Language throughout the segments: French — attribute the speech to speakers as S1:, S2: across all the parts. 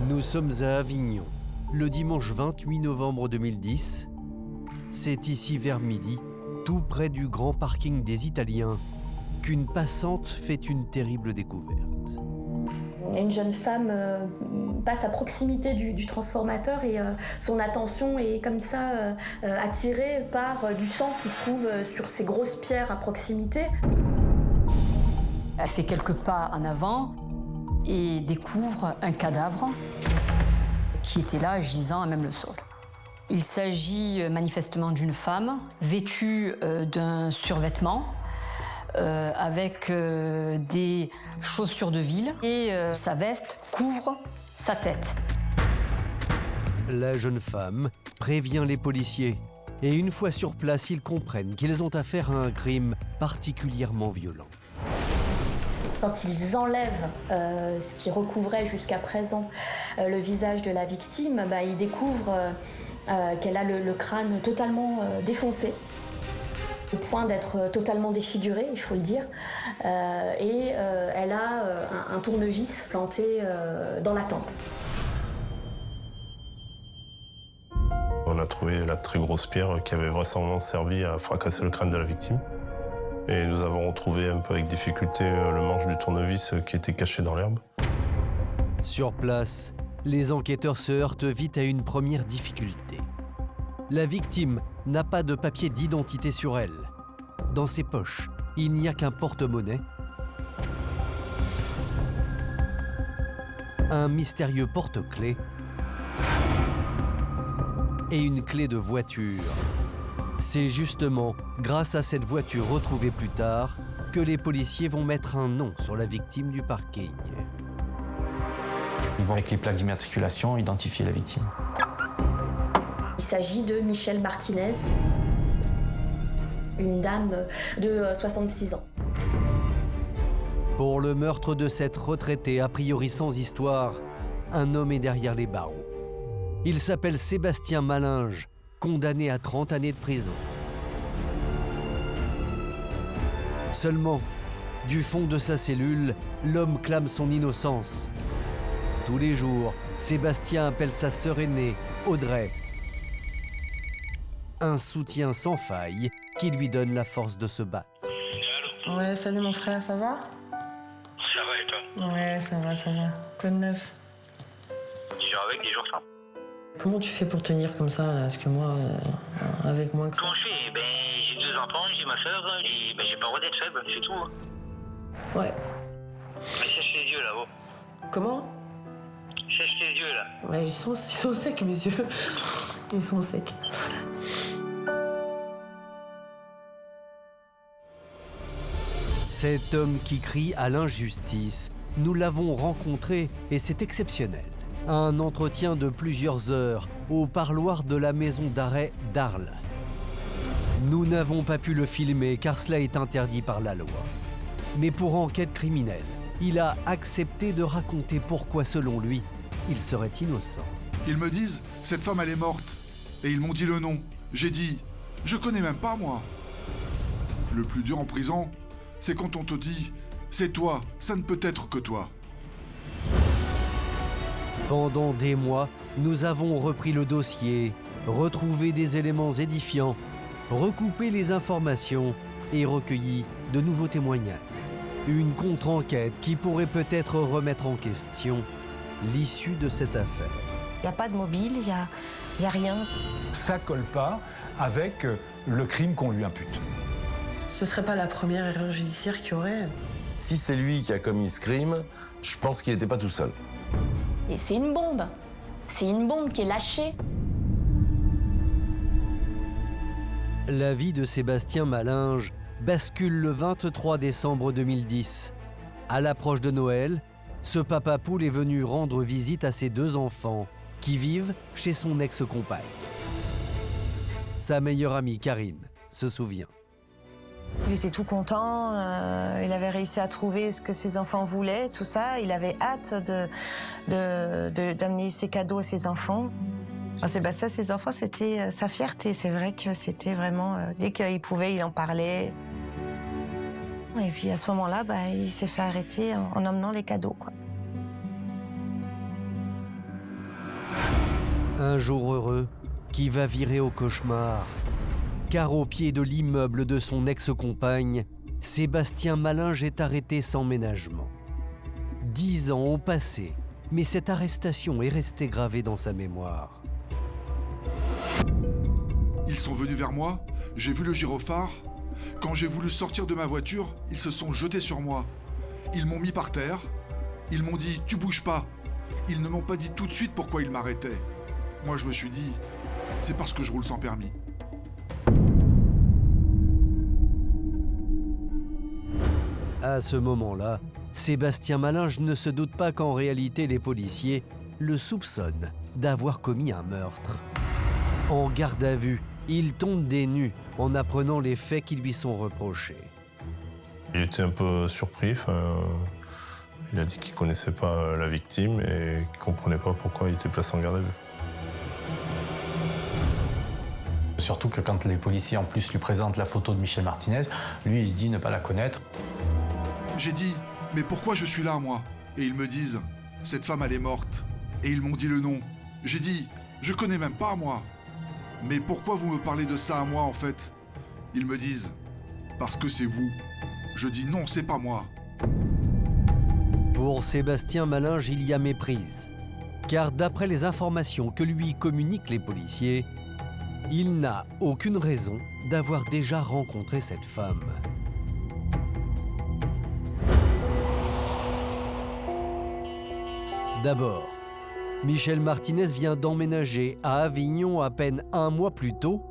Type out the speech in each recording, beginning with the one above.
S1: Nous sommes à Avignon, le dimanche 28 novembre 2010. C'est ici vers midi, tout près du grand parking des Italiens, qu'une passante fait une terrible découverte.
S2: Une jeune femme passe à proximité du transformateur et son attention est comme ça attirée par du sang qui se trouve sur ces grosses pierres à proximité.
S3: Elle fait quelques pas en avant et découvre un cadavre qui était là, gisant à même le sol. Il s'agit manifestement d'une femme vêtue d'un survêtement avec des chaussures de ville et sa veste couvre sa tête.
S1: La jeune femme prévient les policiers et une fois sur place, ils comprennent qu'ils ont affaire à un crime particulièrement violent.
S2: Quand ils enlèvent ce qui recouvrait jusqu'à présent le visage de la victime, ils découvrent qu'elle a le crâne totalement défoncé, au point d'être totalement défigurée, il faut le dire, et elle a un tournevis planté dans la tempe.
S4: On a trouvé la très grosse pierre qui avait vraisemblablement servi à fracasser le crâne de la victime. Et nous avons retrouvé un peu avec difficulté le manche du tournevis qui était caché dans l'herbe.
S1: Sur place, les enquêteurs se heurtent vite à une première difficulté. La victime n'a pas de papier d'identité sur elle. Dans ses poches, il n'y a qu'un porte-monnaie, un mystérieux porte-clés et une clé de voiture. C'est justement grâce à cette voiture retrouvée plus tard que les policiers vont mettre un nom sur la victime du parking.
S5: Ils vont avec les plaques d'immatriculation identifier la victime.
S2: Il s'agit de Michelle Martinez, une dame de 66 ans.
S1: Pour le meurtre de cette retraitée a priori sans histoire, un homme est derrière les barreaux. Il s'appelle Sébastien Malinge, condamné à 30 années de prison. Seulement, du fond de sa cellule, l'homme clame son innocence. Tous les jours, Sébastien appelle sa sœur aînée, Audrey. Un soutien sans faille qui lui donne la force de se battre.
S6: Ouais, salut mon frère, ça va?
S7: Ça va et toi?
S6: Ouais, ça va. Quoi de neuf?
S7: Tu gères avec des jours ça.
S6: Comment tu fais pour tenir comme ça, là? Parce que moi, avec moins que ça...
S7: Comment je fais? J'ai 2 enfants, j'ai ma soeur, j'ai pas le droit d'être faible, c'est tout.
S6: Ouais.
S7: Sèche les yeux là-haut.
S6: Comment?
S7: Sèche les yeux là.
S6: Ouais, ils sont secs, mes yeux. Ils sont secs.
S1: Cet homme qui crie à l'injustice, nous l'avons rencontré et c'est exceptionnel. Un entretien de plusieurs heures au parloir de la maison d'arrêt d'Arles. Nous n'avons pas pu le filmer car cela est interdit par la loi. Mais pour enquête criminelle, il a accepté de raconter pourquoi, selon lui, il serait innocent.
S8: Ils me disent, cette femme elle est morte. Et ils m'ont dit le nom. J'ai dit, je connais même pas moi. Le plus dur en prison, c'est quand on te dit, c'est toi, ça ne peut être que toi.
S1: Pendant des mois, nous avons repris le dossier, retrouvé des éléments édifiants, recoupé les informations et recueilli de nouveaux témoignages. Une contre-enquête qui pourrait peut-être remettre en question l'issue de cette affaire.
S9: Il n'y a pas de mobile, il n'y a rien.
S10: Ça colle pas avec le crime qu'on lui impute.
S6: Ce serait pas la première erreur judiciaire qu'il y aurait.
S11: Si c'est lui qui a commis ce crime, je pense qu'il n'était pas tout seul.
S2: Et c'est une bombe. C'est une bombe qui est lâchée.
S1: La vie de Sébastien Malinge bascule le 23 décembre 2010. À l'approche de Noël, ce papa poule est venu rendre visite à ses 2 enfants qui vivent chez son ex-compagne. Sa meilleure amie, Karine, se souvient.
S9: Il était tout content, il avait réussi à trouver ce que ses enfants voulaient, tout ça. Il avait hâte d'amener ses cadeaux à ses enfants. Sébastien, ses enfants, c'était sa fierté. C'est vrai que c'était vraiment... dès qu'il pouvait, il en parlait. Et puis à ce moment-là, il s'est fait arrêter en emmenant les cadeaux, quoi.
S1: Un jour heureux qui va virer au cauchemar, car au pied de l'immeuble de son ex-compagne, Sébastien Malinge est arrêté sans ménagement. 10 ans ont passé, mais cette arrestation est restée gravée dans sa mémoire.
S8: Ils sont venus vers moi, j'ai vu le gyrophare. Quand j'ai voulu sortir de ma voiture, ils se sont jetés sur moi. Ils m'ont mis par terre. Ils m'ont dit « tu bouges pas ». Ils ne m'ont pas dit tout de suite pourquoi ils m'arrêtaient. Moi je me suis dit « c'est parce que je roule sans permis ».
S1: À ce moment-là, Sébastien Malinge ne se doute pas qu'en réalité les policiers le soupçonnent d'avoir commis un meurtre. En garde à vue, il tombe des nues en apprenant les faits qui lui sont reprochés.
S4: Il était un peu surpris. Il a dit qu'il ne connaissait pas la victime et qu'il ne comprenait pas pourquoi il était placé en garde à vue.
S5: Surtout que quand les policiers en plus lui présentent la photo de Michel Martinez, lui il dit ne pas la connaître.
S8: J'ai dit « mais pourquoi je suis là moi ?» Et ils me disent « cette femme elle est morte ». Et ils m'ont dit le nom. J'ai dit « je connais même pas moi ». Mais pourquoi vous me parlez de ça à moi en fait? Ils me disent « parce que c'est vous ». Je dis « non, c'est pas moi ».
S1: Pour Sébastien Malinge, il y a méprise. Car d'après les informations que lui communiquent les policiers, il n'a aucune raison d'avoir déjà rencontré cette femme. D'abord, Michel Martinez vient d'emménager à Avignon à peine 1 mois plus tôt,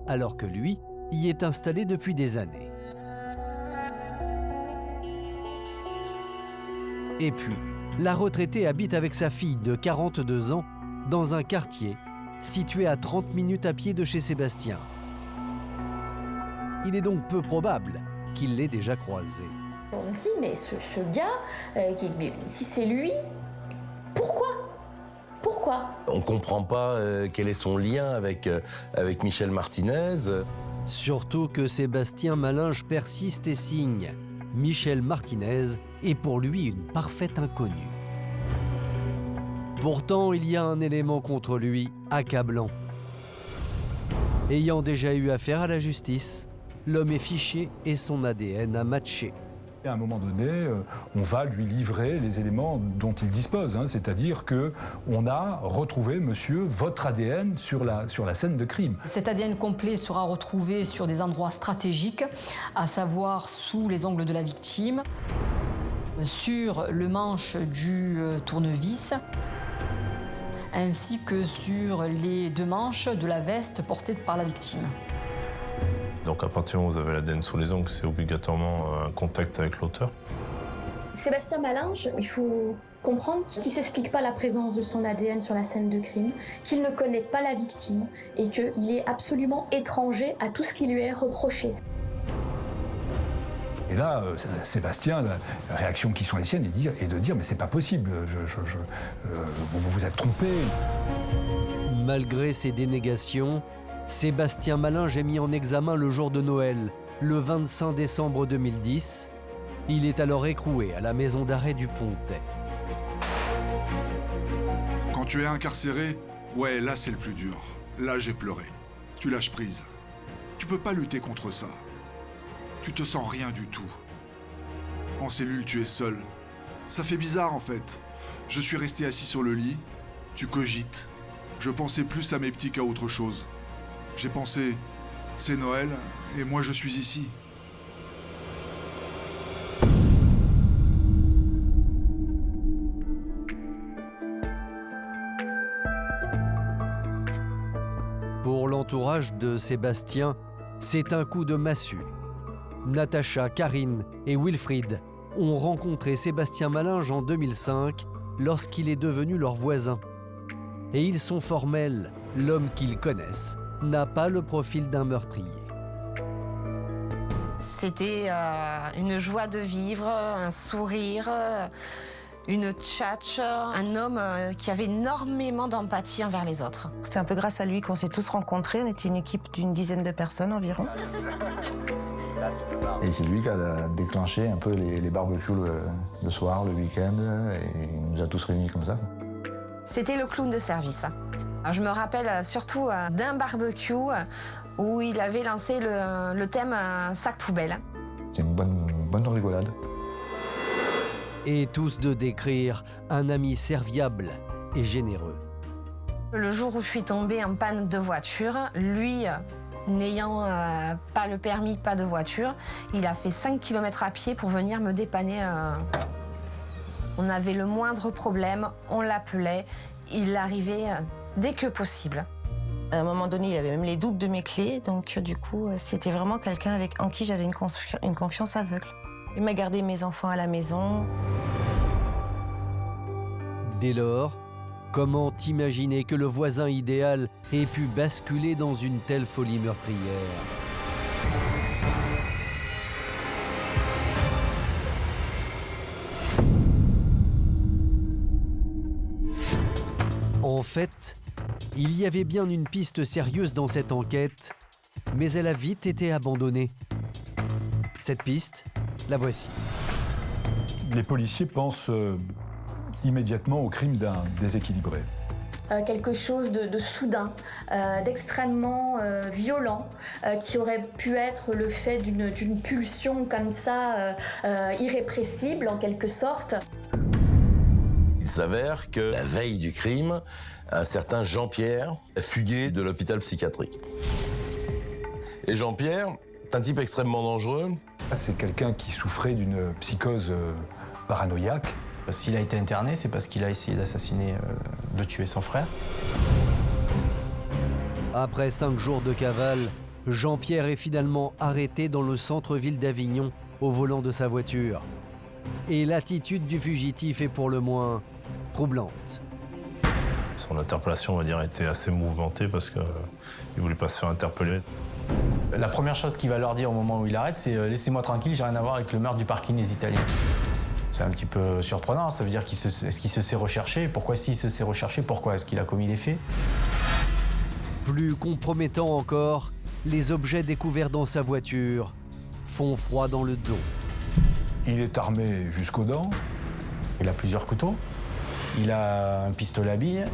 S1: alors que lui y est installé depuis des années. Et puis, la retraitée habite avec sa fille de 42 ans dans un quartier situé à 30 minutes à pied de chez Sébastien. Il est donc peu probable qu'il l'ait déjà croisé.
S2: On se dit, mais ce gars, si c'est lui, pourquoi?
S11: On ne comprend pas quel est son lien avec Michel Martinez.
S1: Surtout que Sébastien Malinge persiste et signe. Michel Martinez est pour lui une parfaite inconnue. Pourtant, il y a un élément contre lui accablant. Ayant déjà eu affaire à la justice, l'homme est fiché et son ADN a matché.
S10: À un moment donné, on va lui livrer les éléments dont il dispose, c'est-à-dire qu'on a retrouvé, monsieur, votre ADN sur la scène de crime.
S3: Cet ADN complet sera retrouvé sur des endroits stratégiques, à savoir sous les ongles de la victime, sur le manche du tournevis, ainsi que sur les 2 manches de la veste portée par la victime.
S4: Donc à partir du moment où vous avez l'ADN sous les ongles, c'est obligatoirement un contact avec l'auteur.
S2: Sébastien Malinge, il faut comprendre qu'il ne s'explique pas la présence de son ADN sur la scène de crime, qu'il ne connaît pas la victime et qu'il est absolument étranger à tout ce qui lui est reproché.
S10: Et là, Sébastien, la réaction qui sont les siennes est de dire mais c'est pas possible, vous vous êtes trompé.
S1: Malgré ses dénégations, Sébastien Malinge est mis en examen le jour de Noël, le 25 décembre 2010. Il est alors écroué à la maison d'arrêt du Pontet.
S8: Quand tu es incarcéré, ouais, là c'est le plus dur. Là j'ai pleuré. Tu lâches prise. Tu peux pas lutter contre ça. Tu te sens rien du tout. En cellule, tu es seul. Ça fait bizarre en fait. Je suis resté assis sur le lit. Tu cogites. Je pensais plus à mes petits qu'à autre chose. J'ai pensé, c'est Noël et moi je suis ici.
S1: Pour l'entourage de Sébastien, c'est un coup de massue. Natacha, Karine et Wilfried ont rencontré Sébastien Malinge en 2005 lorsqu'il est devenu leur voisin. Et ils sont formels, l'homme qu'ils connaissent n'a pas le profil d'un meurtrier.
S9: C'était une joie de vivre, un sourire, une tchatche, un homme qui avait énormément d'empathie envers les autres. C'est un peu grâce à lui qu'on s'est tous rencontrés. On était une équipe d'une dizaine de personnes environ.
S12: Et c'est lui qui a déclenché un peu les barbecues le soir, le week-end, et il nous a tous réunis comme ça.
S9: C'était le clown de service. Alors, je me rappelle surtout d'un barbecue où il avait lancé le thème sac poubelle.
S12: C'est une bonne rigolade.
S1: Et tous de décrire un ami serviable et généreux.
S9: Le jour où je suis tombée en panne de voiture, lui, n'ayant pas le permis, pas de voiture, il a fait 5 km à pied pour venir me dépanner. On avait le moindre problème, on l'appelait, il arrivait dès que possible.
S13: À un moment donné, il avait même les doubles de mes clés, donc du coup, c'était vraiment quelqu'un en qui j'avais une confiance aveugle. Il m'a gardé mes enfants à la maison.
S1: Dès lors, comment imaginer que le voisin idéal ait pu basculer dans une telle folie meurtrière? En fait, il y avait bien une piste sérieuse dans cette enquête, mais elle a vite été abandonnée. Cette piste, la voici.
S10: Les policiers pensent immédiatement au crime d'un déséquilibré.
S2: Quelque chose de soudain, d'extrêmement violent, qui aurait pu être le fait d'une pulsion comme ça, irrépressible en quelque sorte.
S11: Il s'avère que la veille du crime, un certain Jean-Pierre a fugué de l'hôpital psychiatrique. Et Jean-Pierre est un type extrêmement dangereux.
S10: C'est quelqu'un qui souffrait d'une psychose paranoïaque.
S5: S'il a été interné, c'est parce qu'il a essayé d'assassiner, de tuer son frère.
S1: Après 5 jours de cavale, Jean-Pierre est finalement arrêté dans le centre-ville d'Avignon au volant de sa voiture. Et l'attitude du fugitif est pour le moins troublante.
S4: Son interpellation, on va dire, était assez mouvementée parce qu'il ne voulait pas se faire interpeller.
S5: La première chose qu'il va leur dire au moment où il arrête, c'est « laissez-moi tranquille, j'ai rien à voir avec le meurtre du parking des Italiens ». C'est un petit peu surprenant, ça veut dire est-ce qu'il se sait recherché? Pourquoi s'il se sait recherché? Pourquoi est-ce qu'il a commis les faits?
S1: Plus compromettant encore, les objets découverts dans sa voiture font froid dans le dos.
S10: Il est armé jusqu'aux dents.
S5: Il a plusieurs couteaux. Il a un pistolet à billes.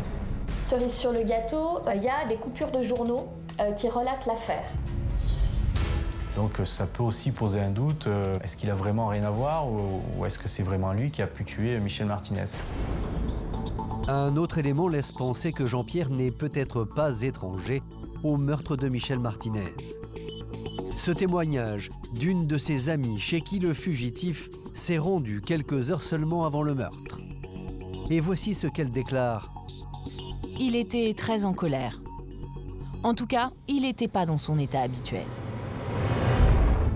S2: Cerise sur le gâteau, il y a des coupures de journaux qui relatent l'affaire.
S5: Donc ça peut aussi poser un doute. Est-ce qu'il a vraiment rien à voir ou est-ce que c'est vraiment lui qui a pu tuer Michel Martinez?
S1: Un autre élément laisse penser que Jean-Pierre n'est peut-être pas étranger au meurtre de Michel Martinez. Ce témoignage d'une de ses amies chez qui le fugitif s'est rendu quelques heures seulement avant le meurtre. Et voici ce qu'elle déclare.
S14: Il était très en colère. En tout cas, il n'était pas dans son état habituel.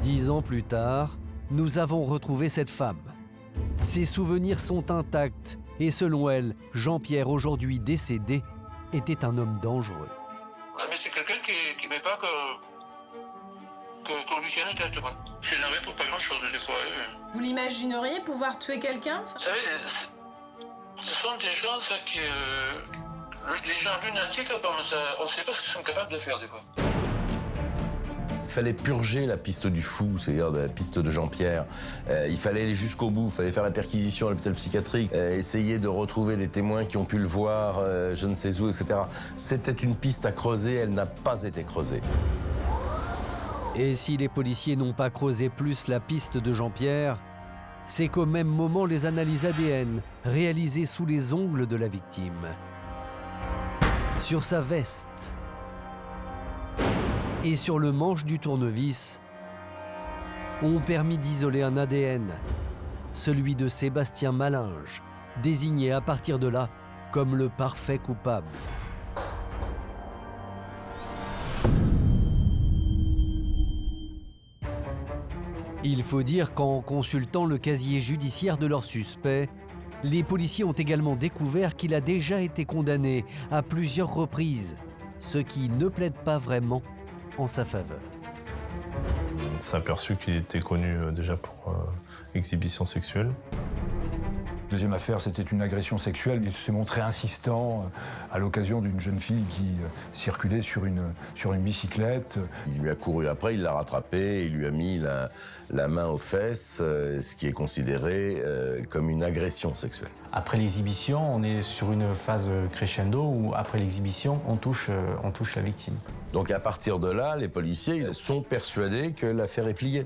S1: 10 ans plus tard, nous avons retrouvé cette femme. Ses souvenirs sont intacts et selon elle, Jean-Pierre, aujourd'hui décédé, était un homme dangereux.
S7: Ouais, mais c'est quelqu'un qui ne met pas qu'on lui tienne la tête. Je suis énervé pour pas grand-chose des fois.
S15: Vous l'imagineriez pouvoir tuer quelqu'un?
S7: Vous savez, ce sont des gens ça, qui... les gens lunatiques, comme ça, on ne sait pas ce qu'ils sont capables de faire des fois.
S11: Il fallait purger la piste du fou, c'est-à-dire la piste de Jean-Pierre. Il fallait aller jusqu'au bout, il fallait faire la perquisition à l'hôpital psychiatrique, essayer de retrouver des témoins qui ont pu le voir, je ne sais où, etc. C'était une piste à creuser, elle n'a pas été creusée.
S1: Et si les policiers n'ont pas creusé plus la piste de Jean-Pierre, c'est qu'au même moment, les analyses ADN réalisées sous les ongles de la victime, sur sa veste et sur le manche du tournevis, ont permis d'isoler un ADN, celui de Sébastien Malinge, désigné à partir de là comme le parfait coupable. Il faut dire qu'en consultant le casier judiciaire de leur suspect, les policiers ont également découvert qu'il a déjà été condamné à plusieurs reprises, ce qui ne plaide pas vraiment en sa faveur.
S4: On s'est aperçu qu'il était connu déjà pour exhibition sexuelle.
S10: Deuxième affaire, c'était une agression sexuelle. Il s'est montré insistant à l'occasion d'une jeune fille qui circulait sur une bicyclette.
S11: Il lui a couru après, il l'a rattrapé, il lui a mis la main aux fesses, ce qui est considéré comme une agression sexuelle.
S5: Après l'exhibition, on est sur une phase crescendo où, après l'exhibition, on touche la victime.
S11: Donc à partir de là, les policiers sont persuadés que l'affaire est pliée,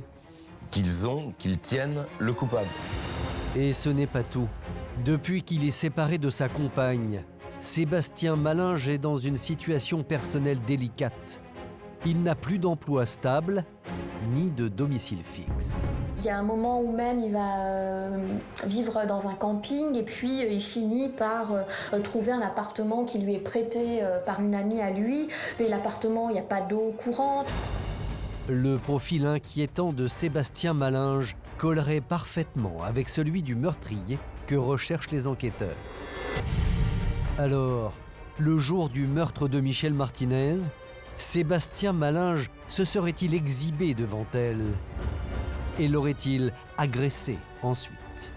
S11: qu'ils tiennent le coupable.
S1: Et ce n'est pas tout. Depuis qu'il est séparé de sa compagne, Sébastien Malinge est dans une situation personnelle délicate. Il n'a plus d'emploi stable, ni de domicile fixe.
S2: Il y a un moment où même il va vivre dans un camping et puis il finit par trouver un appartement qui lui est prêté par une amie à lui. Mais l'appartement, il n'y a pas d'eau courante.
S1: Le profil inquiétant de Sébastien Malinge collerait parfaitement avec celui du meurtrier que recherchent les enquêteurs. Alors, le jour du meurtre de Michel Martinez, Sébastien Malinge se serait-il exhibé devant elle et l'aurait-il agressée ensuite?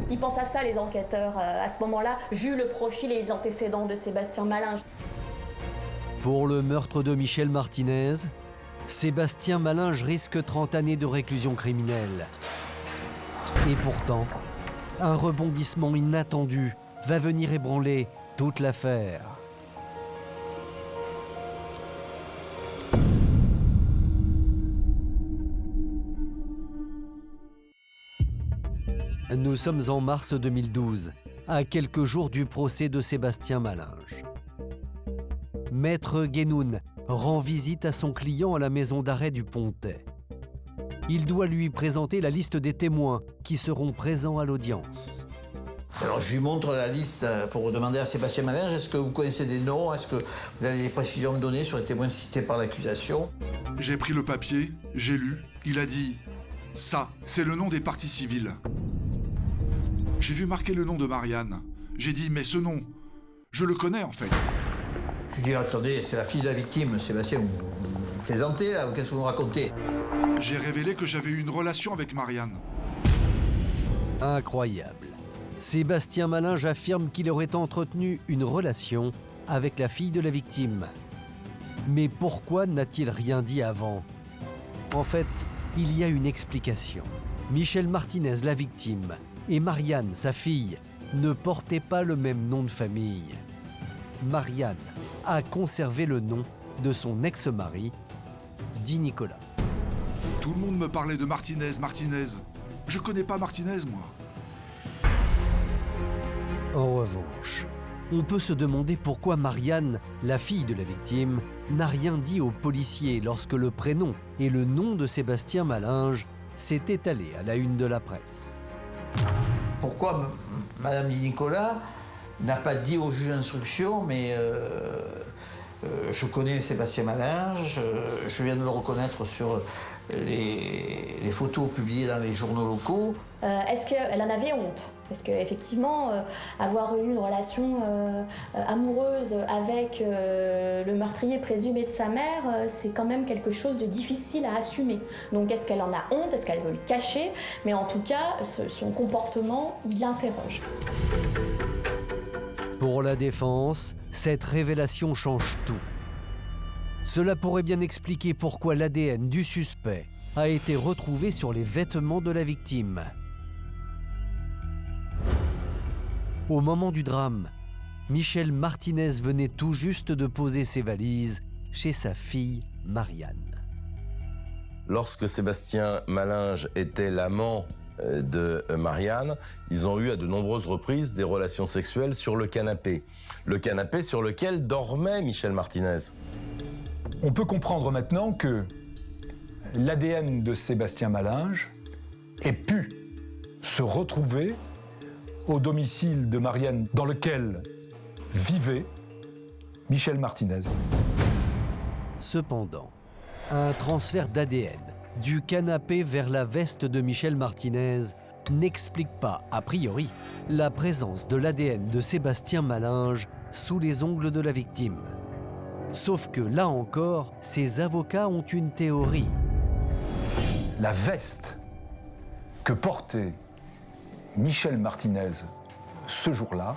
S2: Ils pensent à ça, les enquêteurs, à ce moment-là, vu le profil et les antécédents de Sébastien Malinge.
S1: Pour le meurtre de Michel Martinez, Sébastien Malinge risque 30 années de réclusion criminelle. Et pourtant, un rebondissement inattendu va venir ébranler toute l'affaire. Nous sommes en mars 2012, à quelques jours du procès de Sébastien Malinge. Maître Guénoun rend visite à son client à la maison d'arrêt du Pontet. Il doit lui présenter la liste des témoins qui seront présents à l'audience.
S16: Alors je lui montre la liste pour demander à Sébastien Malinge, est-ce que vous connaissez des noms? Est-ce que vous avez des précisions à me donner sur les témoins cités par l'accusation?
S8: J'ai pris le papier, j'ai lu, il a dit « Ça, c'est le nom des parties civiles ». J'ai vu marquer le nom de Marianne. J'ai dit « Mais ce nom, je le connais en fait ».
S16: Je lui dis, attendez, c'est la fille de la victime, Sébastien, vous plaisantez là, qu'est-ce que vous me racontez?
S8: J'ai révélé que j'avais eu une relation avec Marianne.
S1: Incroyable. Sébastien Malinge affirme qu'il aurait entretenu une relation avec la fille de la victime. Mais pourquoi n'a-t-il rien dit avant? En fait, il y a une explication. Michel Martinez, la victime, et Marianne, sa fille, ne portaient pas le même nom de famille. Marianne a conservé le nom de son ex-mari, dit Nicolas.
S8: Tout le monde me parlait de Martinez. Je connais pas Martinez, moi.
S1: En revanche, on peut se demander pourquoi Marianne, la fille de la victime, n'a rien dit aux policiers lorsque le prénom et le nom de Sébastien Malinge s'est étalé à la une de la presse.
S16: Pourquoi Madame Di Nicolas n'a pas dit au juge d'instruction, mais je connais Sébastien Malinge, je viens de le reconnaître sur les photos publiées dans les journaux locaux.
S2: Est-ce qu'elle en avait honte? Parce qu'effectivement, avoir eu une relation amoureuse avec le meurtrier présumé de sa mère, c'est quand même quelque chose de difficile à assumer. Donc est-ce qu'elle en a honte? Est-ce qu'elle veut le cacher? Mais en tout cas, son comportement, il l'interroge.
S1: Pour la défense, cette révélation change tout. Cela pourrait bien expliquer pourquoi l'ADN du suspect a été retrouvé sur les vêtements de la victime. Au moment du drame, Michel Martinez venait tout juste de poser ses valises chez sa fille Marianne.
S11: Lorsque Sébastien Malinge était l'amant de Marianne, ils ont eu à de nombreuses reprises des relations sexuelles sur le canapé. Le canapé sur lequel dormait Michel Martinez.
S10: On peut comprendre maintenant que l'ADN de Sébastien Malinge ait pu se retrouver au domicile de Marianne dans lequel vivait Michel Martinez.
S1: Cependant, un transfert d'ADN du canapé vers la veste de Michel Martinez n'explique pas, a priori, la présence de l'ADN de Sébastien Malinge sous les ongles de la victime. Sauf que là encore, ses avocats ont une théorie.
S10: La veste que portait Michel Martinez ce jour-là,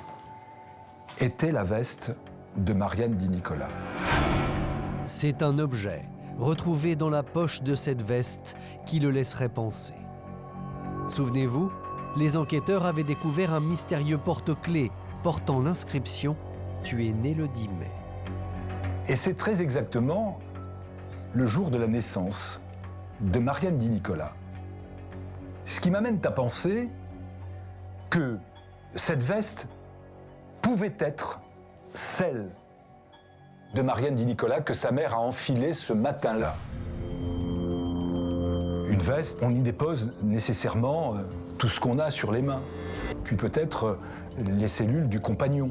S10: était la veste de Marianne Di Nicola.
S1: C'est un objet retrouvé dans la poche de cette veste qui le laisserait penser. Souvenez-vous, les enquêteurs avaient découvert un mystérieux porte-clés portant l'inscription « Tu es né le 10 mai ».
S10: Et c'est très exactement le jour de la naissance de Marianne Di Nicola. Ce qui m'amène à penser que cette veste pouvait être celle de Marianne Di Nicola que sa mère a enfilée ce matin-là. Une veste, on y dépose nécessairement tout ce qu'on a sur les mains, puis peut-être les cellules du compagnon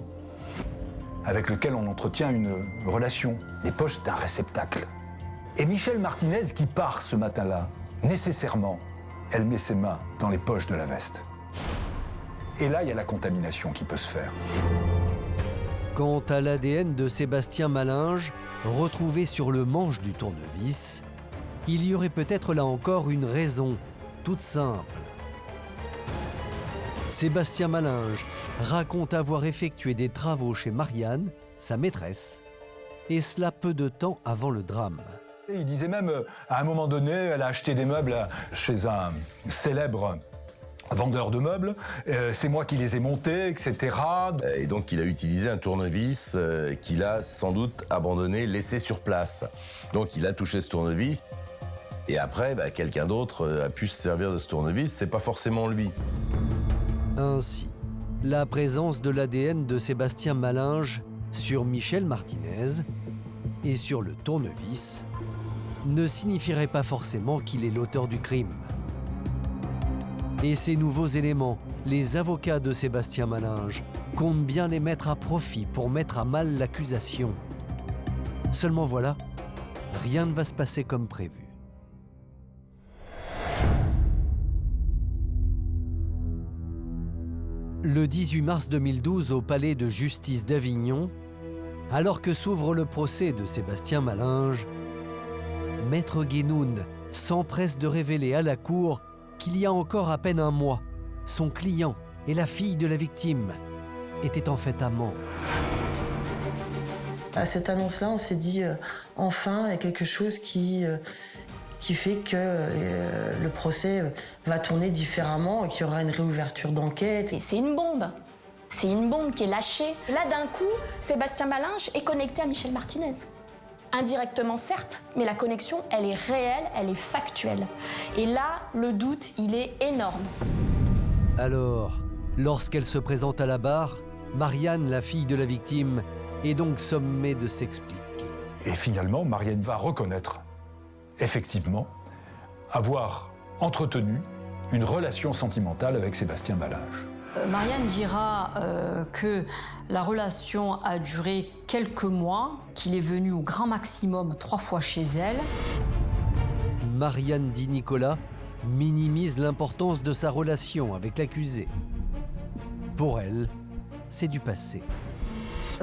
S10: avec lequel on entretient une relation. Les poches, c'est un réceptacle. Et Michel Martinez, qui part ce matin-là, nécessairement, elle met ses mains dans les poches de la veste. Et là, il y a la contamination qui peut se faire.
S1: Quant à l'ADN de Sébastien Malinge, retrouvé sur le manche du tournevis, il y aurait peut-être là encore une raison, toute simple. Sébastien Malinge raconte avoir effectué des travaux chez Marianne, sa maîtresse, et cela peu de temps avant le drame.
S10: Il disait même, à un moment donné, elle a acheté des meubles chez un célèbre vendeur de meubles, c'est moi qui les ai montés, etc.
S11: Et donc il a utilisé un tournevis qu'il a sans doute abandonné, laissé sur place. Donc il a touché ce tournevis, et après, quelqu'un d'autre a pu se servir de ce tournevis, c'est pas forcément lui.
S1: Ainsi, la présence de l'ADN de Sébastien Malinge sur Michel Martinez et sur le tournevis ne signifierait pas forcément qu'il est l'auteur du crime. Et ces nouveaux éléments, les avocats de Sébastien Malinge comptent bien les mettre à profit pour mettre à mal l'accusation. Seulement voilà, rien ne va se passer comme prévu. Le 18 mars 2012, au palais de justice d'Avignon, alors que s'ouvre le procès de Sébastien Malinge, Maître Guénoun s'empresse de révéler à la cour qu'il y a encore à peine un mois, son client et la fille de la victime étaient en fait amants.
S6: À cette annonce-là, on s'est dit enfin, il y a quelque chose qui fait que le procès va tourner différemment et qu'il y aura une réouverture d'enquête.
S2: Et c'est une bombe. C'est une bombe qui est lâchée. Là, d'un coup, Sébastien Malinge est connecté à Michel Martinez. Indirectement, certes, mais la connexion, elle est réelle, elle est factuelle. Et là, le doute, il est énorme.
S1: Alors, lorsqu'elle se présente à la barre, Marianne, la fille de la victime, est donc sommée de s'expliquer.
S10: Et finalement, Marianne va reconnaître, effectivement, avoir entretenu une relation sentimentale avec Sébastien Malinge.
S3: Marianne dira que la relation a duré quelques mois, qu'il est venu au grand maximum 3 fois chez elle.
S1: Marianne Di Nicola minimise l'importance de sa relation avec l'accusé. Pour elle, c'est du passé.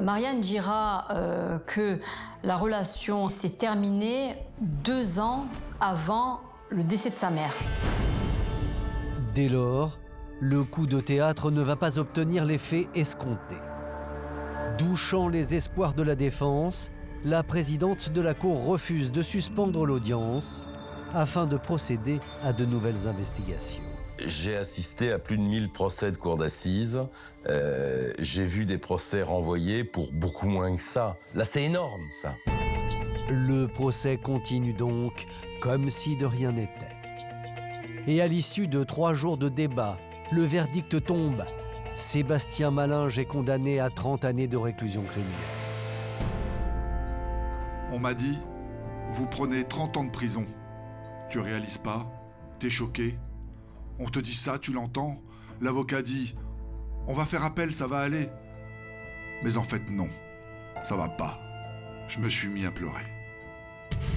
S3: Marianne dira que la relation s'est terminée 2 ans avant le décès de sa mère.
S1: Dès lors, le coup de théâtre ne va pas obtenir l'effet escompté. Douchant les espoirs de la défense, la présidente de la Cour refuse de suspendre l'audience afin de procéder à de nouvelles investigations.
S11: J'ai assisté à plus de 1000 procès de cour d'assises. J'ai vu des procès renvoyés pour beaucoup moins que ça. Là, c'est énorme, ça.
S1: Le procès continue donc comme si de rien n'était. Et à l'issue de 3 jours de débat, le verdict tombe. Sébastien Malinge est condamné à 30 années de réclusion criminelle.
S8: On m'a dit, vous prenez 30 ans de prison. Tu réalises pas? T'es choqué? On te dit ça, tu l'entends? L'avocat dit, on va faire appel, ça va aller. Mais en fait, non, ça va pas. Je me suis mis à pleurer.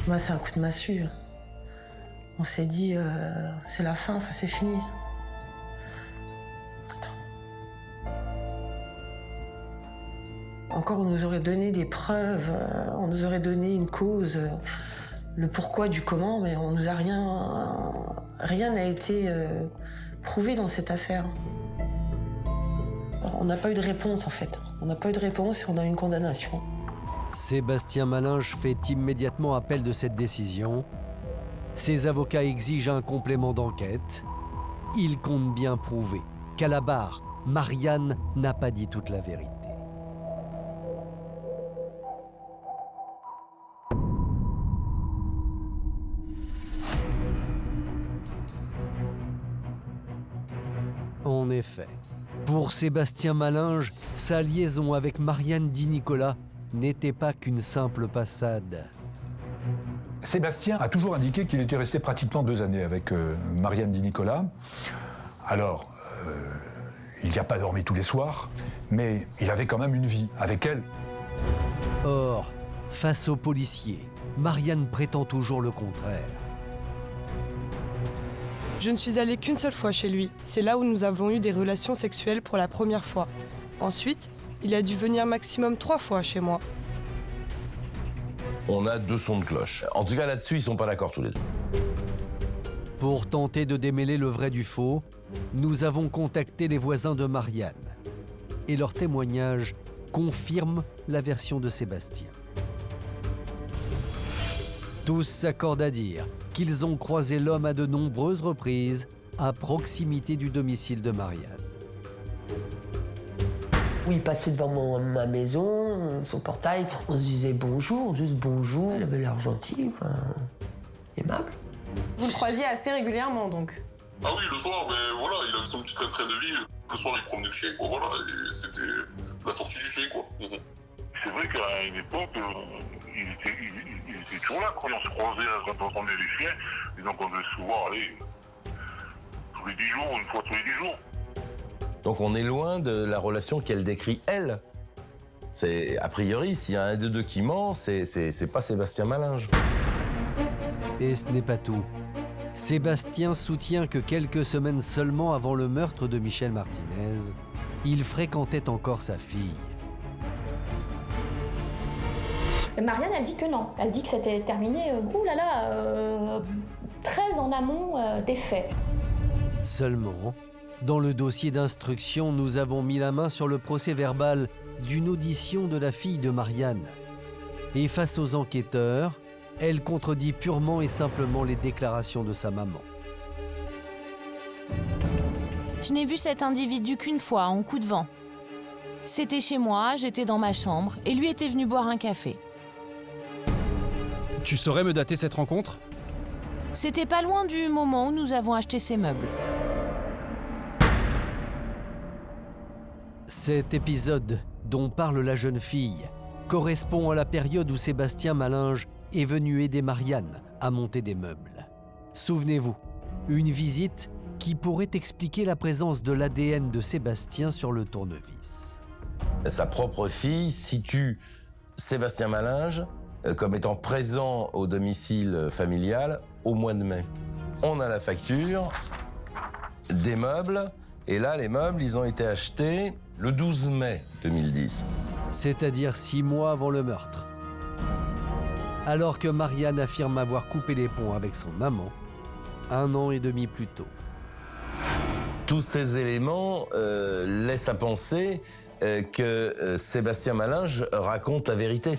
S6: Moi, c'est un coup de massue. On s'est dit, c'est la fin, c'est fini. Encore, on nous aurait donné des preuves, on nous aurait donné une cause, le pourquoi du comment, mais on nous a rien n'a été prouvé dans cette affaire. On n'a pas eu de réponse en fait. On n'a pas eu de réponse et on a eu une condamnation.
S1: Sébastien Malinge fait immédiatement appel de cette décision. Ses avocats exigent un complément d'enquête. Ils comptent bien prouver qu'à la barre, Marianne n'a pas dit toute la vérité. En effet, pour Sébastien Malinge, sa liaison avec Marianne Di Nicola n'était pas qu'une simple passade.
S10: Sébastien a toujours indiqué qu'il était resté pratiquement 2 années avec Marianne Di Nicola. Alors, il n'y a pas dormi tous les soirs, mais il avait quand même une vie avec elle.
S1: Or, face aux policiers, Marianne prétend toujours le contraire.
S17: Je ne suis allée qu'une seule fois chez lui. C'est là où nous avons eu des relations sexuelles pour la première fois. Ensuite, il a dû venir maximum 3 fois chez moi.
S11: On a 2 sons de cloche. En tout cas, là-dessus, ils sont pas d'accord tous les deux.
S1: Pour tenter de démêler le vrai du faux, nous avons contacté les voisins de Marianne. Et leur témoignage confirme la version de Sébastien. Tous s'accordent à dire qu'ils ont croisé l'homme à de nombreuses reprises à proximité du domicile de Marianne.
S6: Oui, il passait devant ma maison, son portail, on se disait bonjour, juste bonjour. Il avait l'air gentil, enfin, aimable.
S15: Vous le croisiez assez régulièrement donc?
S7: Ah oui, le soir, mais voilà, il avait son petit train de vie. Le soir, il promenait le chien, quoi, voilà, et c'était la sortie du chien, quoi. C'est vrai qu'à une époque, il était toujours là, quoi. On se croisait quand on promenait les chiens, et donc on devait se voir, allez, tous les 10 jours, une fois tous les 10 jours.
S11: Donc on est loin de la relation qu'elle décrit, elle. C'est, a priori, s'il y a un des deux qui ment, c'est pas Sébastien Malinge.
S1: Et ce n'est pas tout. Sébastien soutient que quelques semaines seulement avant le meurtre de Michel Martinez, il fréquentait encore sa fille.
S2: Marianne, elle dit que non. Elle dit que c'était terminé, très en amont des faits.
S1: Seulement, dans le dossier d'instruction, nous avons mis la main sur le procès-verbal d'une audition de la fille de Marianne. Et face aux enquêteurs, elle contredit purement et simplement les déclarations de sa maman.
S14: Je n'ai vu cet individu qu'une fois, en coup de vent. C'était chez moi, j'étais dans ma chambre, et lui était venu boire un café.
S18: Tu saurais me dater cette rencontre?
S14: C'était pas loin du moment où nous avons acheté ces meubles.
S1: Cet épisode dont parle la jeune fille correspond à la période où Sébastien Malinge est venu aider Marianne à monter des meubles. Souvenez-vous, une visite qui pourrait expliquer la présence de l'ADN de Sébastien sur le tournevis.
S11: Sa propre fille situe Sébastien Malinge comme étant présent au domicile familial au mois de mai. On a la facture des meubles, et là, les meubles, ils ont été achetés le 12 mai 2010.
S1: C'est-à-dire 6 mois avant le meurtre. Alors que Marianne affirme avoir coupé les ponts avec son amant 1 an et demi plus tôt.
S11: Tous ces éléments laissent à penser que Sébastien Malinge raconte la vérité.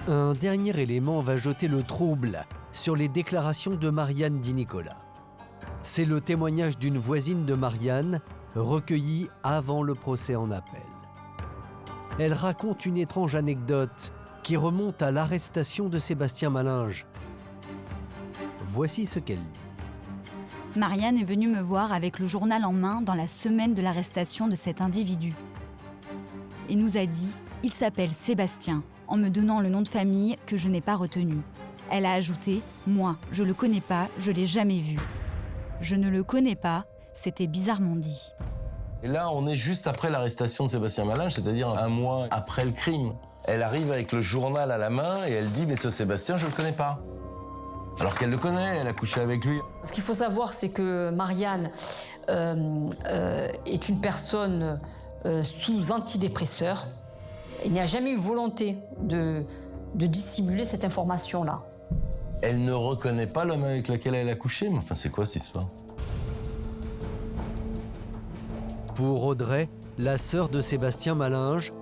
S1: Un dernier élément va jeter le trouble sur les déclarations de Marianne Di Nicola. C'est le témoignage d'une voisine de Marianne recueilli avant le procès en appel. Elle raconte une étrange anecdote qui remonte à l'arrestation de Sébastien Malinge. Voici ce qu'elle dit.
S19: Marianne est venue me voir avec le journal en main dans la semaine de l'arrestation de cet individu. Et nous a dit « Il s'appelle Sébastien », en me donnant le nom de famille que je n'ai pas retenu. Elle a ajouté « Moi, je le connais pas, je l'ai jamais vu ». Je ne le connais pas, c'était bizarrement dit.
S11: Et là, on est juste après l'arrestation de Sébastien Malinge, c'est-à-dire 1 mois après le crime. Elle arrive avec le journal à la main et elle dit « Mais ce Sébastien, je le connais pas ». Alors qu'elle le connaît, elle a couché avec lui.
S3: Ce qu'il faut savoir, c'est que Marianne est une personne sous antidépresseur. Il n'y a jamais eu volonté de dissimuler cette information-là.
S11: Elle ne reconnaît pas l'homme avec lequel elle a couché, mais enfin, c'est quoi cette histoire?
S1: Pour Audrey, la sœur de Sébastien Malinge,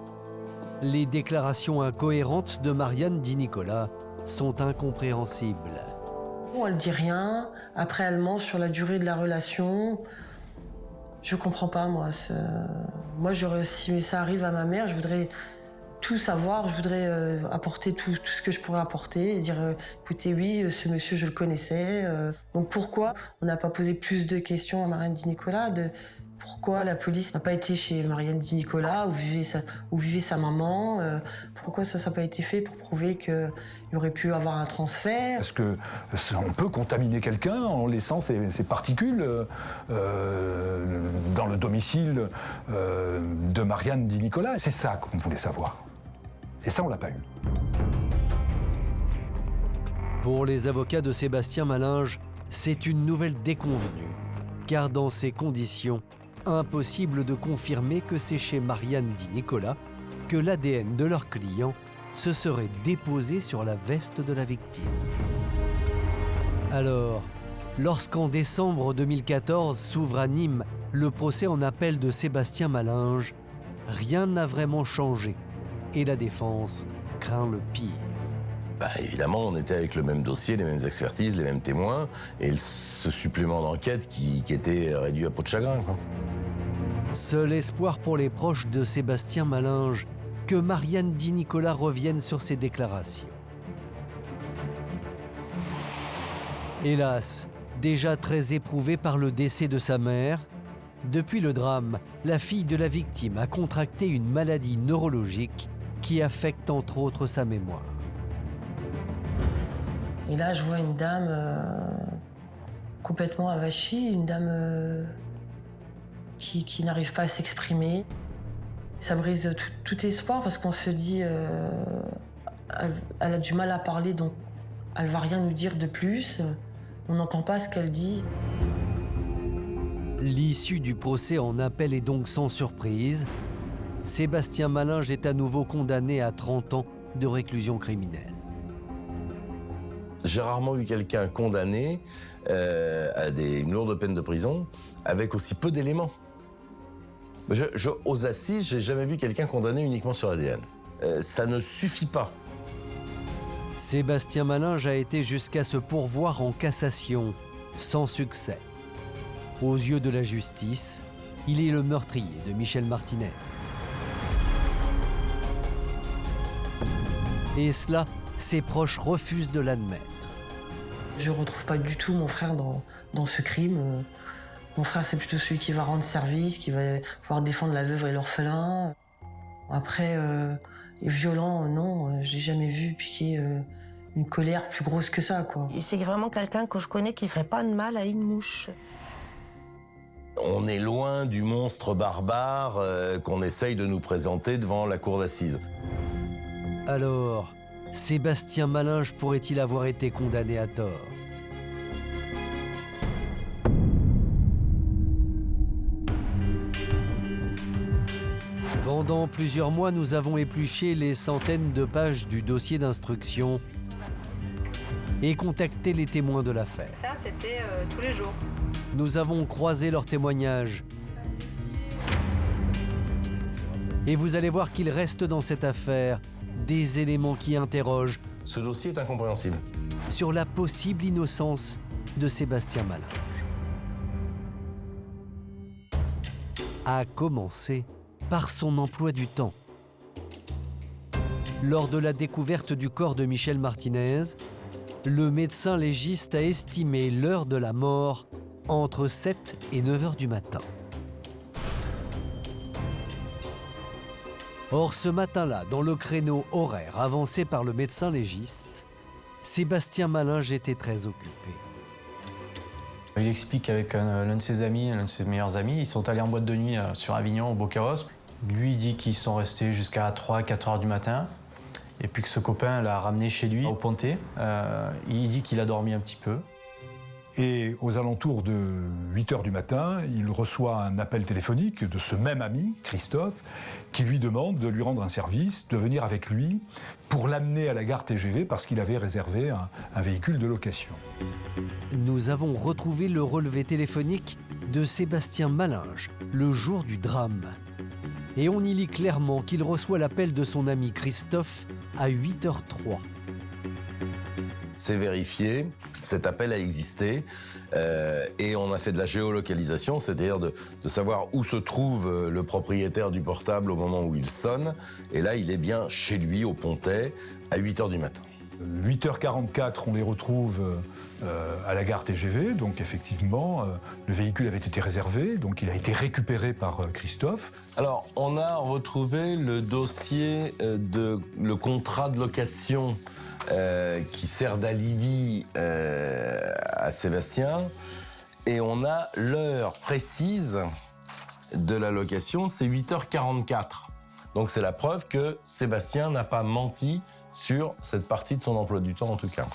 S1: les déclarations incohérentes de Marianne Di Nicola sont incompréhensibles.
S6: Elle dit rien, après elle ment sur la durée de la relation. Je comprends pas, moi. Moi, si ça arrive à ma mère, je voudrais tout savoir, je voudrais apporter tout ce que je pourrais apporter et dire écoutez, oui, ce monsieur, je le connaissais. Donc pourquoi on n'a pas posé plus de questions à Marianne Di Nicola pourquoi la police n'a pas été chez Marianne Di Nicola où vivait sa maman? Pourquoi ça n'a pas été fait pour prouver qu'il y aurait pu avoir un transfert?
S10: Est-ce qu'on peut contaminer quelqu'un en laissant ces particules dans le domicile de Marianne Di Nicola? C'est ça qu'on voulait savoir. Et ça, on l'a pas eu.
S1: Pour les avocats de Sébastien Malinge, c'est une nouvelle déconvenue, car dans ces conditions, impossible de confirmer que c'est chez Marianne Di Nicola que l'ADN de leur client se serait déposé sur la veste de la victime. Alors, lorsqu'en décembre 2014 s'ouvre à Nîmes le procès en appel de Sébastien Malinge, rien n'a vraiment changé et la défense craint le pire.
S11: Évidemment, on était avec le même dossier, les mêmes expertises, les mêmes témoins, et ce supplément d'enquête qui était réduit à peau de chagrin, quoi.
S1: Seul espoir pour les proches de Sébastien Malinge, que Marianne Di Nicola revienne sur ses déclarations. Hélas, déjà très éprouvée par le décès de sa mère, depuis le drame, la fille de la victime a contracté une maladie neurologique qui affecte entre autres sa mémoire.
S6: Et là, je vois une dame complètement avachie, une dame qui n'arrive pas à s'exprimer. Ça brise tout espoir parce qu'on se dit elle a du mal à parler, donc elle va rien nous dire de plus. On n'entend pas ce qu'elle dit.
S1: L'issue du procès en appel est donc sans surprise. Sébastien Malinge est à nouveau condamné à 30 ans de réclusion criminelle.
S11: J'ai rarement vu quelqu'un condamné à une lourde peine de prison avec aussi peu d'éléments. Aux assises, j'ai jamais vu quelqu'un condamné uniquement sur ADN. Ça ne suffit pas.
S1: Sébastien Malinge a été jusqu'à se pourvoir en cassation, sans succès. Aux yeux de la justice, il est le meurtrier de Michel Martinez. Et cela, ses proches refusent de l'admettre.
S6: Je ne retrouve pas du tout mon frère dans ce crime. Mon frère, c'est plutôt celui qui va rendre service, qui va pouvoir défendre la veuve et l'orphelin. Après, violent, non, je l'ai jamais vu piquer une colère plus grosse que ça, quoi.
S13: C'est vraiment quelqu'un que je connais qui ne ferait pas de mal à une mouche.
S11: On est loin du monstre barbare qu'on essaye de nous présenter devant la cour d'assises.
S1: Alors, Sébastien Malinge pourrait-il avoir été condamné à tort? Pendant plusieurs mois, nous avons épluché les centaines de pages du dossier d'instruction et contacté les témoins de l'affaire.
S15: Ça, c'était tous les jours.
S1: Nous avons croisé leurs témoignages. Et vous allez voir qu'il reste dans cette affaire des éléments qui interrogent.
S11: Ce dossier est incompréhensible.
S1: Sur la possible innocence de Sébastien Malinge. À commencer par son emploi du temps. Lors de la découverte du corps de Michel Martinez, le médecin légiste a estimé l'heure de la mort entre 7 et 9 heures du matin. Or, ce matin-là, dans le créneau horaire avancé par le médecin légiste, Sébastien Malinge était très occupé.
S5: Il explique qu'avec l'un de ses amis, l'un de ses meilleurs amis, ils sont allés en boîte de nuit sur Avignon, au Beau-Carrosse. Lui dit qu'ils sont restés jusqu'à 3-4 heures du matin. Et puis que ce copain l'a ramené chez lui, au Pontet. Il dit qu'il a dormi un petit peu.
S10: Et aux alentours de 8h du matin, il reçoit un appel téléphonique de ce même ami, Christophe, qui lui demande de lui rendre un service, de venir avec lui pour l'amener à la gare TGV parce qu'il avait réservé un véhicule de location.
S1: Nous avons retrouvé le relevé téléphonique de Sébastien Malinge, le jour du drame. Et on y lit clairement qu'il reçoit l'appel de son ami Christophe à 8h03.
S11: C'est vérifié, cet appel a existé et on a fait de la géolocalisation, c'est-à-dire de savoir où se trouve le propriétaire du portable au moment où il sonne. Et là, il est bien chez lui, au Pontet, à 8h du matin.
S10: 8h44, on les retrouve à la gare TGV, donc effectivement, le véhicule avait été réservé, donc il a été récupéré par Christophe.
S11: Alors, on a retrouvé le dossier le contrat de location qui sert d'alibi à Sébastien, et on a l'heure précise de la location, c'est 8h44. Donc c'est la preuve que Sébastien n'a pas menti sur cette partie de son emploi du temps en tout cas.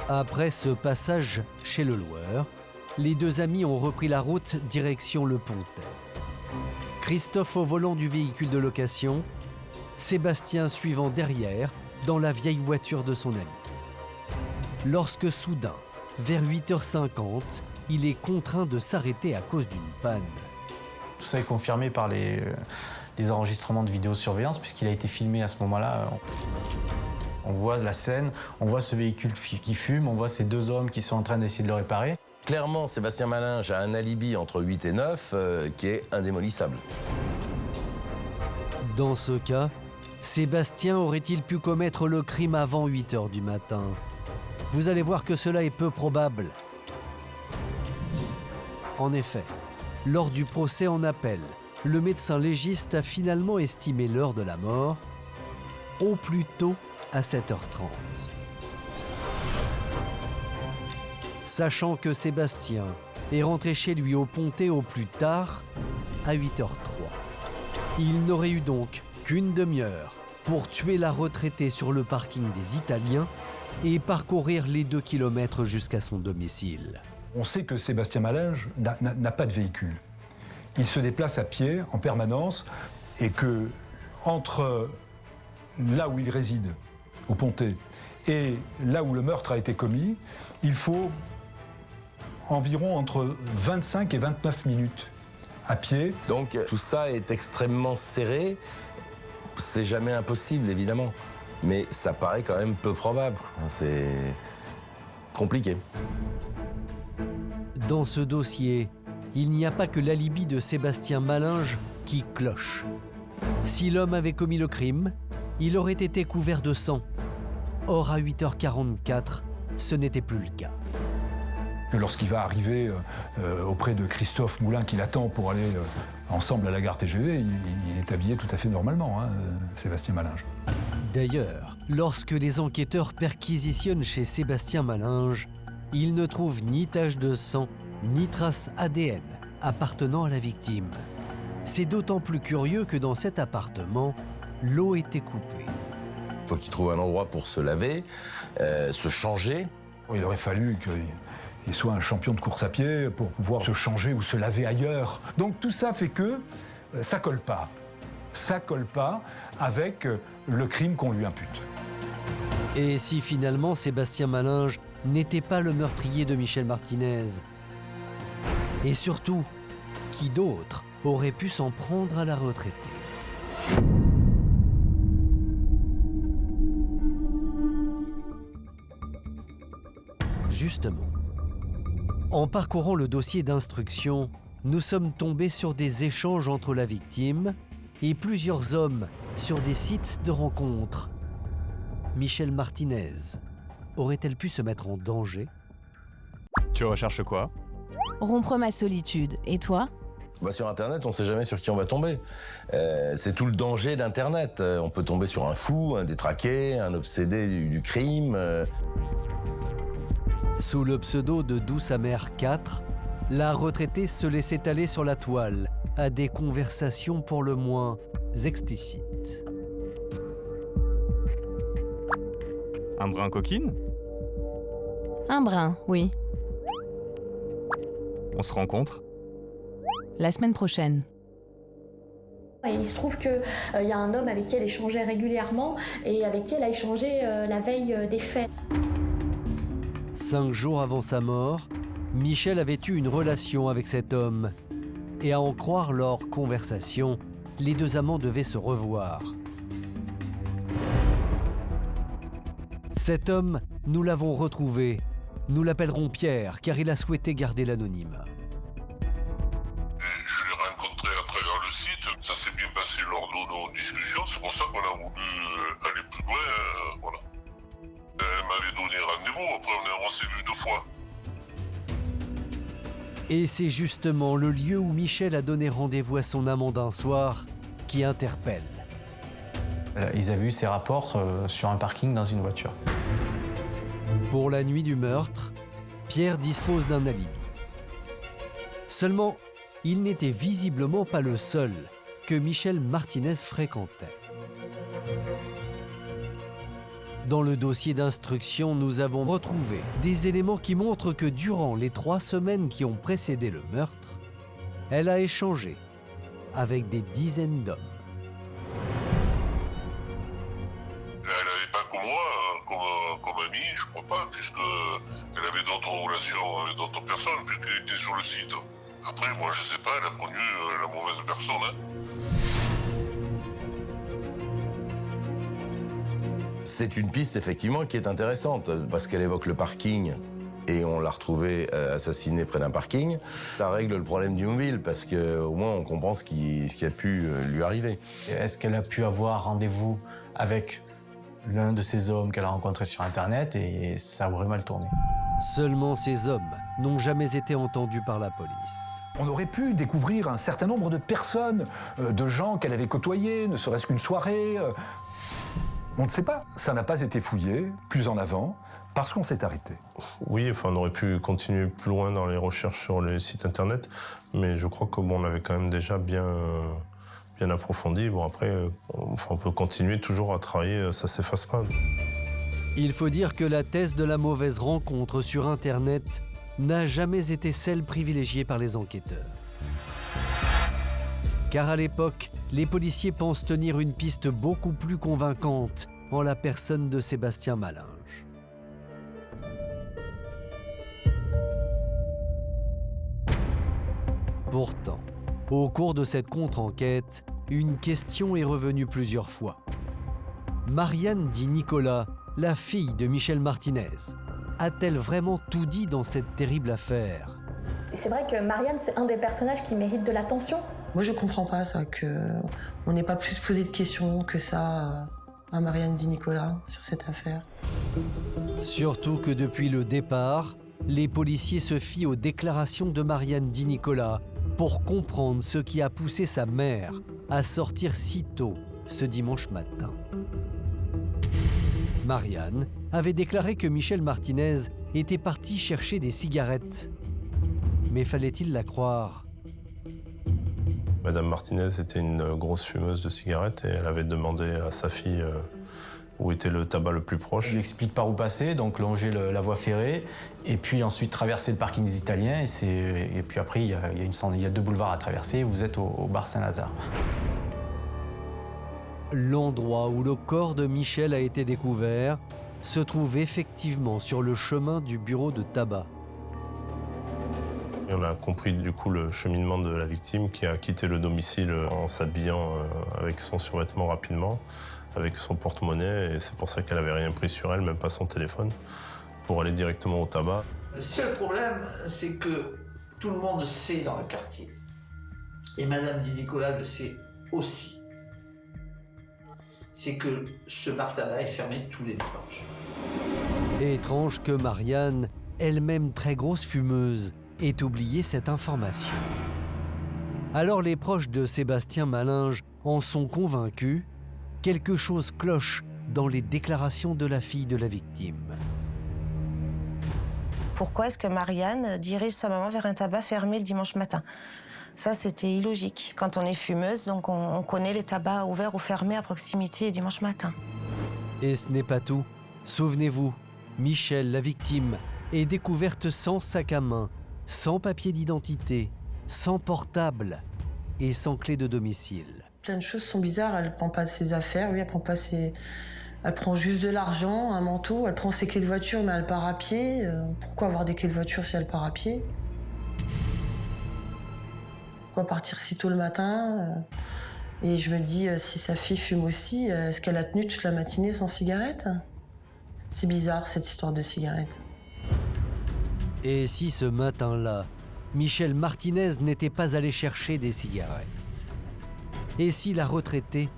S1: Après ce passage chez le loueur, les deux amis ont repris la route direction le Pontet. Christophe au volant du véhicule de location, Sébastien suivant derrière dans la vieille voiture de son ami. Lorsque soudain, vers 8h50, il est contraint de s'arrêter à cause d'une panne.
S5: Tout ça est confirmé par les enregistrements de vidéosurveillance puisqu'il a été filmé à ce moment-là. On voit la scène, on voit ce véhicule qui fume, on voit ces deux hommes qui sont en train d'essayer de le réparer.
S11: Clairement, Sébastien Malinge a un alibi entre 8 et 9 qui est indémolissable.
S1: Dans ce cas, Sébastien aurait-il pu commettre le crime avant 8h du matin? Vous allez voir que cela est peu probable. En effet, lors du procès en appel, le médecin légiste a finalement estimé l'heure de la mort au plus tôt à 7h30. Sachant que Sébastien est rentré chez lui au Pontet au plus tard à 8h03. Il n'aurait eu donc qu'une demi-heure pour tuer la retraitée sur le parking des Italiens et parcourir les 2 kilomètres jusqu'à son domicile.
S10: On sait que Sébastien Malinge n'a pas de véhicule. Il se déplace à pied en permanence et que entre là où il réside, au Pontet, et là où le meurtre a été commis, il faut environ entre 25 et 29 minutes à pied.
S11: Donc tout ça est extrêmement serré. C'est jamais impossible, évidemment. Mais ça paraît quand même peu probable. C'est compliqué.
S1: Dans ce dossier, il n'y a pas que l'alibi de Sébastien Malinge qui cloche. Si l'homme avait commis le crime, il aurait été couvert de sang. Or, à 8h44, ce n'était plus le cas.
S10: Lorsqu'il va arriver auprès de Christophe Moulin, qui l'attend pour aller ensemble à la gare TGV, il est habillé tout à fait normalement, Sébastien Malinge.
S1: D'ailleurs, lorsque les enquêteurs perquisitionnent chez Sébastien Malinge, ils ne trouvent ni tache de sang, ni trace ADN appartenant à la victime. C'est d'autant plus curieux que dans cet appartement, l'eau était coupée.
S11: Il faut qu'il trouve un endroit pour se laver, se changer.
S10: Il aurait fallu qu'il soit un champion de course à pied pour pouvoir se changer ou se laver ailleurs. Donc tout ça fait que ça colle pas. Ça colle pas avec le crime qu'on lui impute.
S1: Et si finalement Sébastien Malinge n'était pas le meurtrier de Michel Martinez? Et surtout, qui d'autre aurait pu s'en prendre à la retraitée? Justement, en parcourant le dossier d'instruction, nous sommes tombés sur des échanges entre la victime et plusieurs hommes sur des sites de rencontres. Michel Martinez aurait-elle pu se mettre en danger?
S18: Tu recherches quoi?
S14: Rompre ma solitude. Et toi?
S11: Sur Internet, on ne sait jamais sur qui on va tomber. C'est tout le danger d'Internet. On peut tomber sur un fou, un détraqué, un obsédé du crime.
S1: Sous le pseudo de Douce Amère 4, la retraitée se laissait aller sur la toile à des conversations pour le moins explicites.
S18: Un brin coquine?
S14: Un brin, oui.
S18: On se rencontre?
S14: La semaine prochaine.
S2: Et il se trouve qu'il y a un homme avec qui elle échangeait régulièrement et avec qui elle a échangé la veille des faits.
S1: 5 jours avant sa mort, Michel avait eu une relation avec cet homme. Et à en croire leur conversation, les deux amants devaient se revoir. Cet homme, nous l'avons retrouvé. Nous l'appellerons Pierre, car il a souhaité garder l'anonymat.
S7: Je l'ai rencontré à travers le site, ça s'est bien passé lors de nos discussions, c'est pour ça qu'on a voulu aller plus loin, voilà. Elle m'avait donné rendez-vous, après on s'est vu 2 fois.
S1: Et c'est justement le lieu où Michel a donné rendez-vous à son amant d'un soir qui interpelle.
S5: Ils avaient eu ces rapports sur un parking dans une voiture.
S1: Pour la nuit du meurtre, Pierre dispose d'un alibi. Seulement, il n'était visiblement pas le seul que Michel Martinez fréquentait. Dans le dossier d'instruction, nous avons retrouvé des éléments qui montrent que durant les 3 semaines qui ont précédé le meurtre, elle a échangé avec des dizaines d'hommes.
S7: Elle n'avait pas que moi comme amie, je crois pas, puisqu'elle avait d'autres relations avec d'autres personnes, puisqu'elle était sur le site. Après, moi je sais pas, elle a connu la mauvaise personne. Hein.
S11: C'est une piste effectivement qui est intéressante parce qu'elle évoque le parking et on l'a retrouvé assassiné près d'un parking. Ça règle le problème du mobile parce qu'au moins on comprend ce qui a pu lui arriver.
S5: Est-ce qu'elle a pu avoir rendez-vous avec l'un de ces hommes qu'elle a rencontré sur Internet et ça aurait mal tourné?
S1: Seulement ces hommes n'ont jamais été entendus par la police.
S10: On aurait pu découvrir un certain nombre de personnes, de gens qu'elle avait côtoyés, ne serait-ce qu'une soirée. On ne sait pas, ça n'a pas été fouillé plus en avant parce qu'on s'est arrêté.
S4: Oui, enfin, on aurait pu continuer plus loin dans les recherches sur les sites internet, mais je crois que on avait quand même déjà bien approfondi. Bon, après, on peut continuer toujours à travailler, ça s'efface pas.
S1: Il faut dire que la thèse de la mauvaise rencontre sur Internet n'a jamais été celle privilégiée par les enquêteurs. Car à l'époque, les policiers pensent tenir une piste beaucoup plus convaincante en la personne de Sébastien Malinge. Pourtant, au cours de cette contre-enquête, une question est revenue plusieurs fois. Marianne Di Nicola, la fille de Michel Martinez, a-t-elle vraiment tout dit dans cette terrible affaire?
S2: C'est vrai que Marianne, c'est un des personnages qui mérite de l'attention.
S6: Moi, je comprends pas ça, qu'on n'ait pas plus posé de questions que ça à Marianne Di Nicola sur cette affaire.
S1: Surtout que depuis le départ, les policiers se fient aux déclarations de Marianne Di Nicola pour comprendre ce qui a poussé sa mère à sortir si tôt ce dimanche matin. Marianne avait déclaré que Michel Martinez était parti chercher des cigarettes. Mais fallait-il la croire?
S4: Madame Martinez était une grosse fumeuse de cigarettes et elle avait demandé à sa fille où était le tabac le plus proche.
S5: Je lui explique par où passer, donc longer la voie ferrée, et puis ensuite traverser le parking des Italiens, et puis après il y a 2 boulevards à traverser, et vous êtes au bar Saint-Lazare.
S1: L'endroit où le corps de Michel a été découvert se trouve effectivement sur le chemin du bureau de tabac.
S4: Et on a compris du coup le cheminement de la victime qui a quitté le domicile en s'habillant avec son survêtement rapidement, avec son porte-monnaie, et c'est pour ça qu'elle n'avait rien pris sur elle, même pas son téléphone, pour aller directement au tabac.
S16: Le seul problème, c'est que tout le monde sait dans le quartier, et Madame Di Nicola le sait aussi, c'est que ce bar-tabac est fermé tous les dimanches.
S1: Étrange que Marianne, elle-même très grosse fumeuse, ait oublié cette information. Alors les proches de Sébastien Malinge en sont convaincus, quelque chose cloche dans les déclarations de la fille de la victime.
S13: Pourquoi est-ce que Marianne dirige sa maman vers un tabac fermé le dimanche matin? Ça, c'était illogique. Quand on est fumeuse, donc on connaît les tabacs ouverts ou fermés à proximité le dimanche matin.
S1: Et ce n'est pas tout. Souvenez-vous, Michel, la victime, est découverte sans sac à main, sans papier d'identité, sans portable et sans clé de domicile.
S6: Plein de choses sont bizarres. Elle prend pas ses affaires, oui, elle prend juste de l'argent, un manteau, elle prend ses clés de voiture, mais elle part à pied. Pourquoi avoir des clés de voiture si elle part à pied? Pourquoi partir si tôt le matin? Et je me dis, si sa fille fume aussi, est-ce qu'elle a tenu toute la matinée sans cigarette? C'est bizarre, cette histoire de cigarette.
S1: Et si ce matin-là, Michel Martinez n'était pas allé chercher des cigarettes? Et si la retraitée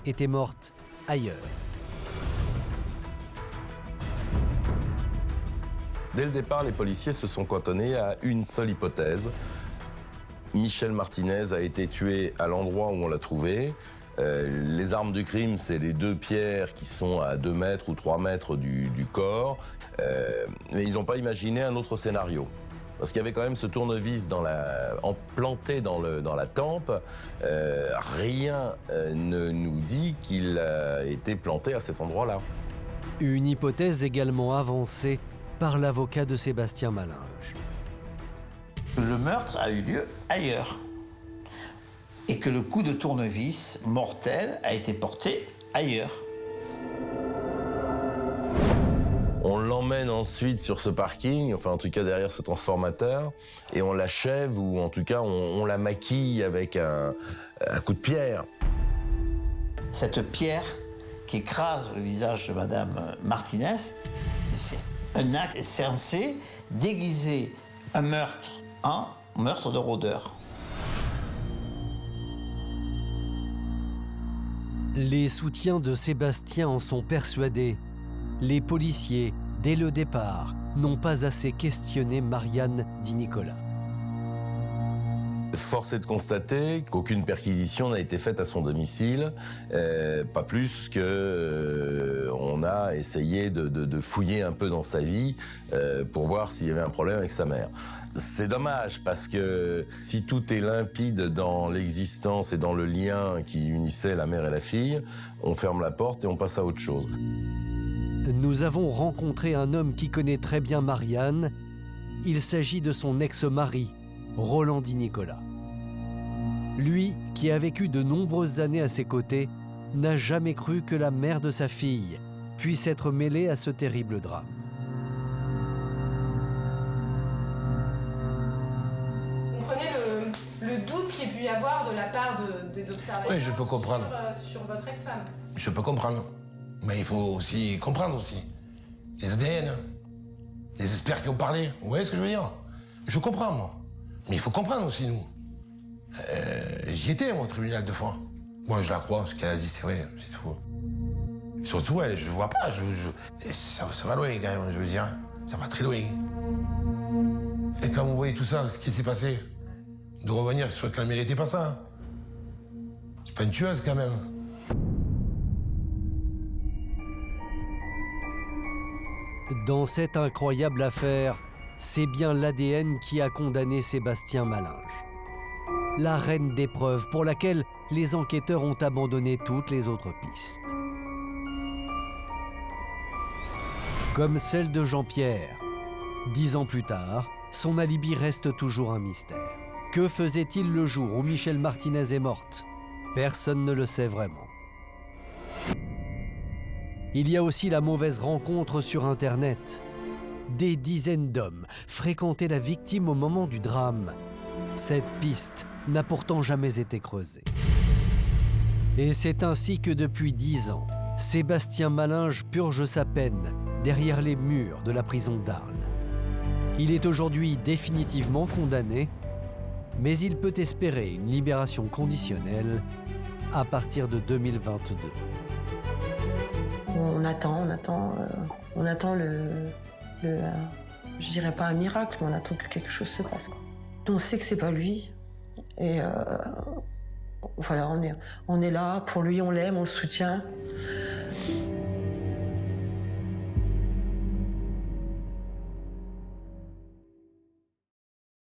S1: était morte ailleurs?
S11: Dès le départ, les policiers se sont cantonnés à une seule hypothèse. Michel Martinez a été tué à l'endroit où on l'a trouvé. Les armes du crime, c'est les 2 pierres qui sont à 2 mètres ou 3 mètres du corps. Mais ils n'ont pas imaginé un autre scénario. Parce qu'il y avait quand même ce tournevis planté dans la tempe. Rien ne nous dit qu'il a été planté à cet endroit-là.
S1: Une hypothèse également avancée par l'avocat de Sébastien Malinge.
S16: Le meurtre a eu lieu ailleurs. Et que le coup de tournevis mortel a été porté ailleurs.
S11: On l'emmène ensuite sur ce parking, enfin en tout cas derrière ce transformateur, et on l'achève, ou en tout cas on la maquille avec un coup de pierre.
S16: Cette pierre qui écrase le visage de Madame Martinez, c'est un acte censé déguiser un meurtre en meurtre de rôdeur.
S1: Les soutiens de Sébastien en sont persuadés. Les policiers, dès le départ, n'ont pas assez questionné Marianne Di Nicola.
S11: Force est de constater qu'aucune perquisition n'a été faite à son domicile, pas plus qu'on a essayé de fouiller un peu dans sa vie pour voir s'il y avait un problème avec sa mère. C'est dommage parce que si tout est limpide dans l'existence et dans le lien qui unissait la mère et la fille, on ferme la porte et on passe à autre chose.
S1: Nous avons rencontré un homme qui connaît très bien Marianne. Il s'agit de son ex-mari, Roland Di Nicola. Lui, qui a vécu de nombreuses années à ses côtés, n'a jamais cru que la mère de sa fille puisse être mêlée à ce terrible drame.
S20: Vous comprenez le doute qu'il y a pu y avoir de la part des observateurs
S21: oui, je peux comprendre.
S20: Sur votre ex-femme?
S21: Je peux comprendre. Mais il faut aussi comprendre aussi. Les ADN, les experts qui ont parlé. Vous voyez ce que je veux dire? Je comprends, moi. Mais il faut comprendre aussi, nous. J'y étais, moi, au tribunal 2 fois. Moi, je la crois, ce qu'elle a dit, c'est vrai, c'est tout. Surtout, elle, je vois pas, ça va loin, quand même, je veux dire. Ça va très loin. Et quand vous voyez tout ça, ce qui s'est passé, de revenir sur qu'elle ne méritait pas ça. C'est pas une tueuse, quand même.
S1: Dans cette incroyable affaire, c'est bien l'ADN qui a condamné Sébastien Malinge. La reine des preuves pour laquelle les enquêteurs ont abandonné toutes les autres pistes. Comme celle de Jean-Pierre. 10 ans plus tard, son alibi reste toujours un mystère. Que faisait-il le jour où Michel Martinez est morte? Personne ne le sait vraiment. Il y a aussi la mauvaise rencontre sur Internet. Des dizaines d'hommes fréquentaient la victime au moment du drame. Cette piste n'a pourtant jamais été creusée. Et c'est ainsi que depuis 10 ans, Sébastien Malinge purge sa peine derrière les murs de la prison d'Arles. Il est aujourd'hui définitivement condamné, mais il peut espérer une libération conditionnelle à partir de 2022.
S6: On attend je dirais pas un miracle, mais on attend que quelque chose se passe, quoi. On sait que c'est pas lui, et voilà, on est là pour lui, on l'aime, on le soutient.